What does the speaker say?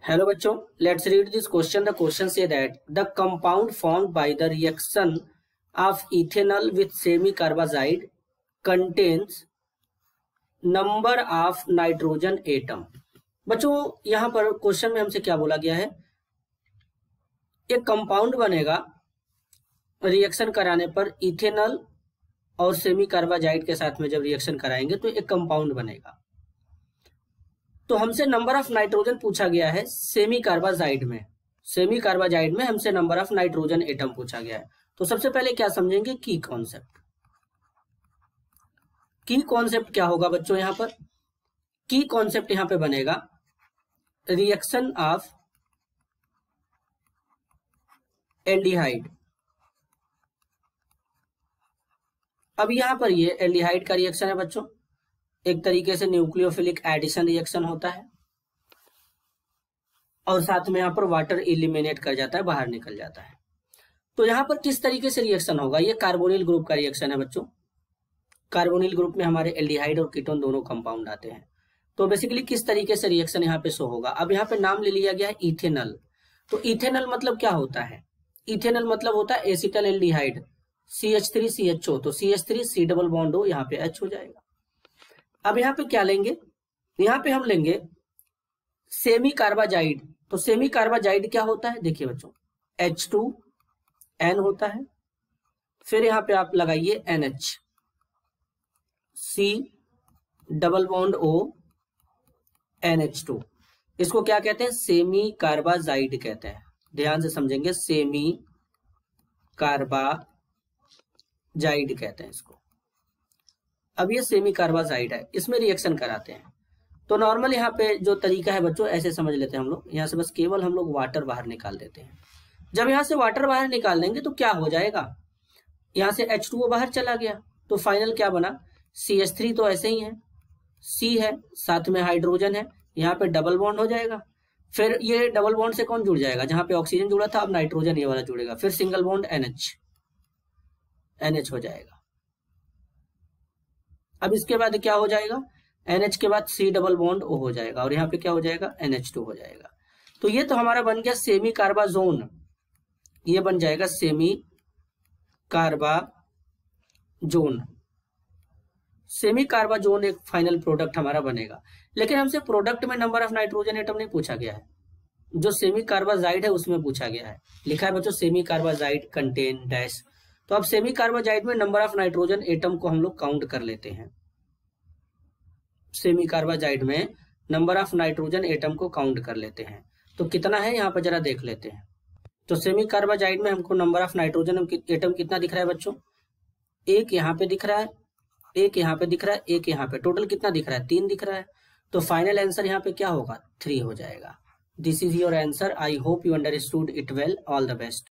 Hello बच्चों, let's read this question. The question say that the compound formed by the reaction of ethanol with semi-carbazide contains number of nitrogen atom. बच्चों यहाँ पर question में हमसे क्या बोला गया है, एक कंपाउंड बनेगा रिएक्शन कराने पर इथेनॉल और सेमी कार्बाजाइड के साथ में जब रिएक्शन कराएंगे तो एक कंपाउंड बनेगा। तो हमसे नंबर ऑफ नाइट्रोजन पूछा गया है सेमी कार्बाजाइड में हमसे नंबर ऑफ नाइट्रोजन एटम पूछा गया है। तो सबसे पहले क्या समझेंगे, की कॉन्सेप्ट क्या होगा बच्चों, यहां पर की कॉन्सेप्ट यहां पे बनेगा रिएक्शन ऑफ एल्डिहाइड। अब यहां पर ये एल्डिहाइड का रिएक्शन है बच्चों, एक तरीके से न्यूक्लियोफिलिक एडिशन रिएक्शन होता है और साथ में यहां पर वाटर इलिमिनेट कर जाता है, बाहर निकल जाता है। तो यहां पर किस तरीके से रिएक्शन होगा, ये कार्बोनिल ग्रुप का रिएक्शन है बच्चों। कार्बोनिल ग्रुप में हमारे एल्डिहाइड और कीटोन दोनों कंपाउंड आते हैं। तो बेसिकली किस तरीके से रिएक्शन यहाँ पे शो होगा। अब यहाँ पे नाम ले लिया गया है इथेनॉल। तो इथेनॉल मतलब क्या होता है, इथेनॉल मतलब होता है एसिटल एल्डिहाइड CH3CHO। तो CH3 C डबल बॉन्ड हो, यहाँ पे H हो जाएगा। अब यहाँ पे क्या लेंगे, यहाँ पे हम लेंगे सेमी कार्बाजाइड। तो सेमी कार्बाजाइड क्या होता है, देखिए बच्चों H2N होता है, फिर यहाँ पे आप लगाइए NH, C double bond O NH2। इसको क्या कहते हैं, सेमी कार्बाजाइड कहते हैं। ध्यान से समझेंगे, सेमी कार्बाजाइड कहते हैं इसको। अब ये सेमी कार्बाजाइड है, इसमें रिएक्शन कराते हैं। तो नॉर्मल यहाँ पे जो तरीका है बच्चों, ऐसे समझ लेते हैं हम लोग, यहाँ से बस केवल हम लोग वाटर बाहर निकाल देते हैं। जब यहाँ से वाटर बाहर निकाल देंगे तो क्या हो जाएगा, यहाँ से H2O बाहर चला गया, तो फाइनल क्या बना, CH3 तो ऐसे ही है, C है, साथ में हाइड्रोजन है, यहाँ पे डबल बॉन्ड हो जाएगा। फिर ये डबल बॉन्ड से कौन जुड़ जाएगा, जहां पे ऑक्सीजन जुड़ा था अब नाइट्रोजन ये वाला जुड़ेगा, फिर सिंगल बॉन्ड NH हो जाएगा। अब इसके बाद क्या हो जाएगा, NH के बाद C डबल बॉन्ड O हो जाएगा और यहाँ पे क्या हो जाएगा, NH2 हो जाएगा। तो ये तो हमारा बन गया सेमी कार्बाजोन, ये बन जाएगा सेमी कार्बाजोन। सेमी कार्बाजोन एक फाइनल प्रोडक्ट हमारा बनेगा। लेकिन हमसे प्रोडक्ट में नंबर ऑफ नाइट्रोजन एटम नहीं पूछा गया है, जो सेमी कार्बाजाइड है उसमें पूछा गया है। लिखा है बच्चों सेमी कार्बाजाइड कंटेन डैश। तो अब सेमी कार्बाजाइड में नंबर ऑफ नाइट्रोजन एटम को हम लोग काउंट कर लेते हैं। सेमी कार्बाजाइड में नंबर ऑफ नाइट्रोजन एटम को काउंट कर लेते हैं। तो कितना है यहाँ पर जरा देख लेते हैं। तो सेमी कार्बाजाइड में हमको नंबर ऑफ नाइट्रोजन एटम कितना दिख रहा है बच्चों, एक यहाँ पे दिख रहा है, एक यहाँ पे दिख रहा है, एक यहाँ पे, टोटल कितना दिख रहा है, 3 दिख रहा है। तो फाइनल आंसर यहाँ पे क्या होगा, 3 हो जाएगा। This is your answer. I hope you understood it well. All the best.